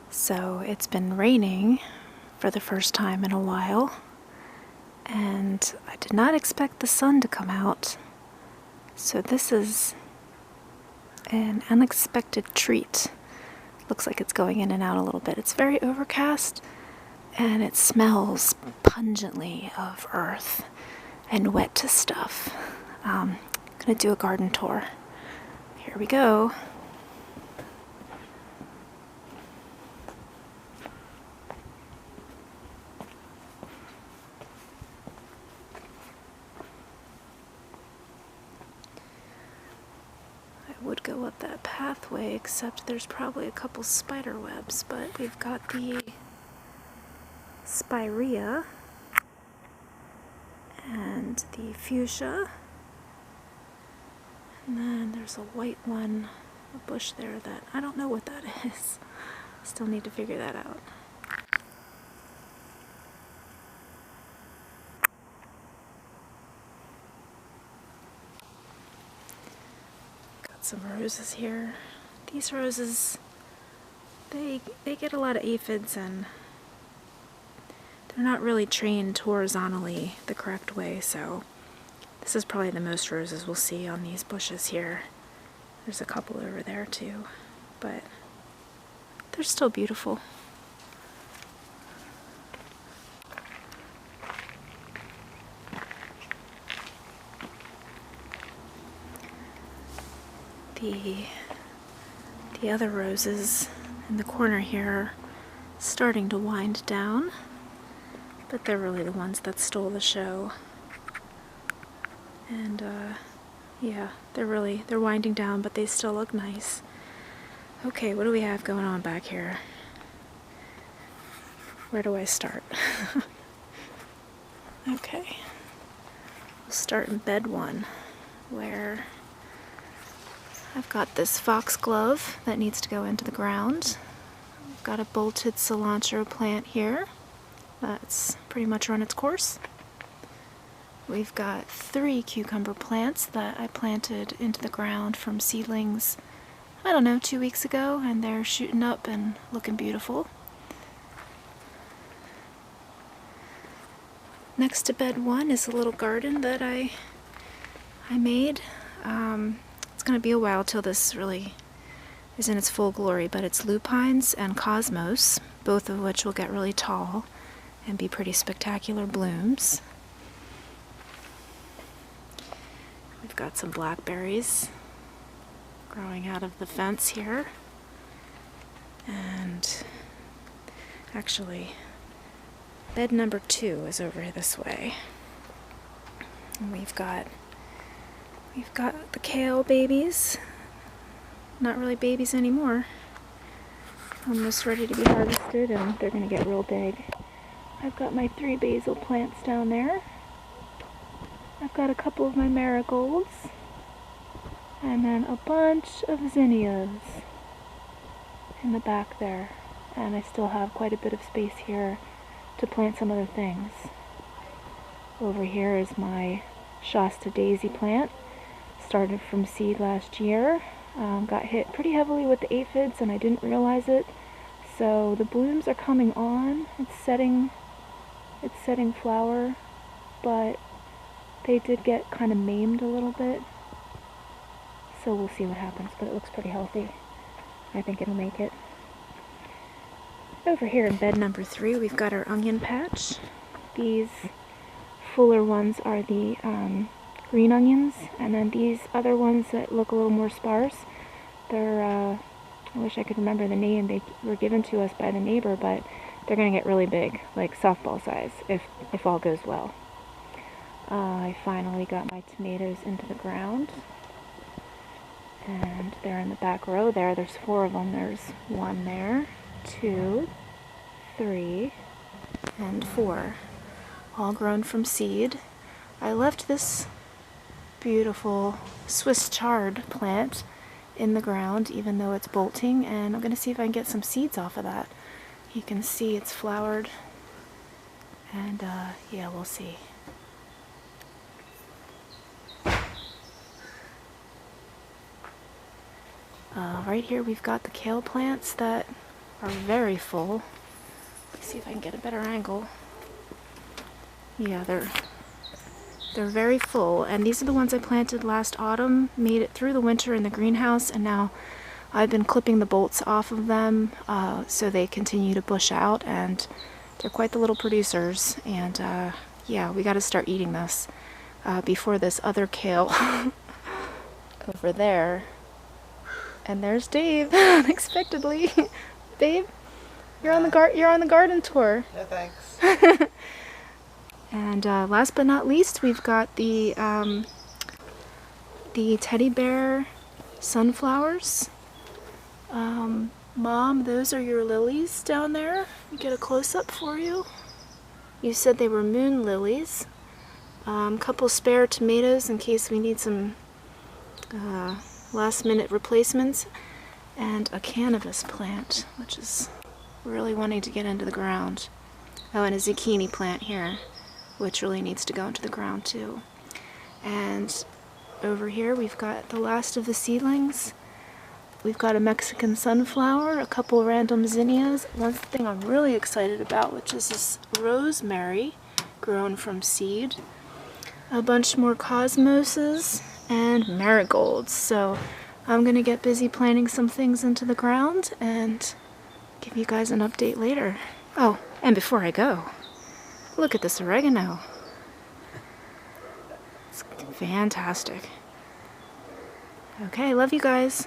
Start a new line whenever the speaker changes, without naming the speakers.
So it's been raining for the first time in a while, and I did not expect the sun to come out. So this is an unexpected treat. Looks like it's going in and out a little bit. It's very overcast, and it smells pungently of earth and wet stuff. I'm gonna do a garden tour. Here we go. I would go up that pathway, except there's probably a couple spider webs, but we've got the spirea and the fuchsia, and then there's a white one, a bush there that I don't know what that is. Still need to figure that out. Got some roses here. These roses, they get a lot of aphids, and they're not really trained horizontally the correct way, so this is probably the most roses we'll see on these bushes here. There's a couple over there too, but they're still beautiful. The other roses in the corner here are starting to wind down, but they're really the ones that stole the show. And yeah, they're winding down, but they still look nice. Okay, what do we have going on back here? Where do I start? Okay, we'll start in bed one, where I've got this foxglove that needs to go into the ground. I've got a bolted cilantro plant here that's pretty much run its course. We've got 3 cucumber plants that I planted into the ground from seedlings, I don't know, 2 weeks ago, and they're shooting up and looking beautiful. Next to bed one is a little garden that I made. It's going to be a while till this really is in its full glory, but it's lupines and cosmos, both of which will get really tall and be pretty spectacular blooms. We've got some blackberries growing out of the fence here, and actually bed number 2 is over this way, and we've got the kale babies, not really babies anymore, almost ready to be harvested, and they're going to get real big. I've got my 3 basil plants down there. I've got a couple of my marigolds, and then a bunch of zinnias in the back there, and I still have quite a bit of space here to plant some other things. Over here is my Shasta daisy plant. Started from seed last year. Got hit pretty heavily with the aphids, and I didn't realize it. So the blooms are coming on. It's setting flower, but they did get kind of maimed a little bit. So we'll see what happens, but it looks pretty healthy. I think it'll make it. Over here in bed number 3, we've got our onion patch. These fuller ones are the green onions, and then these other ones that look a little more sparse, they're, I wish I could remember the name, they were given to us by the neighbor, but they're going to get really big, like softball size, if all goes well. I finally got my tomatoes into the ground, and they're in the back row there. There's 4 of them. There's 1 there, 2, 3, and 4, all grown from seed. I left this beautiful Swiss chard plant in the ground, even though it's bolting, and I'm going to see if I can get some seeds off of that. You can see it's flowered, and yeah, we'll see. Right here we've got the kale plants that are very full. Let's see if I can get a better angle. Yeah, they're very full, and these are the ones I planted last autumn, made it through the winter in the greenhouse, and now I've been clipping the bolts off of them so they continue to bush out, and they're quite the little producers. And yeah, we got to start eating this before this other kale over there. And there's Dave, unexpectedly. Babe, you're on the garden tour.
Yeah, thanks.
And last but not least, we've got the teddy bear sunflowers. Mom, those are your lilies down there. Let me get a close-up for you. You said they were moon lilies. Couple spare tomatoes in case we need some last-minute replacements. And a cannabis plant, which is really wanting to get into the ground. Oh, and a zucchini plant here, which really needs to go into the ground too. And over here we've got the last of the seedlings. We've got a Mexican sunflower, a couple random zinnias. One thing I'm really excited about, which is this rosemary grown from seed. A bunch more cosmoses and marigolds. So I'm gonna get busy planting some things into the ground and give you guys an update later. Oh, and before I go, look at this oregano. It's fantastic. Okay, love you guys.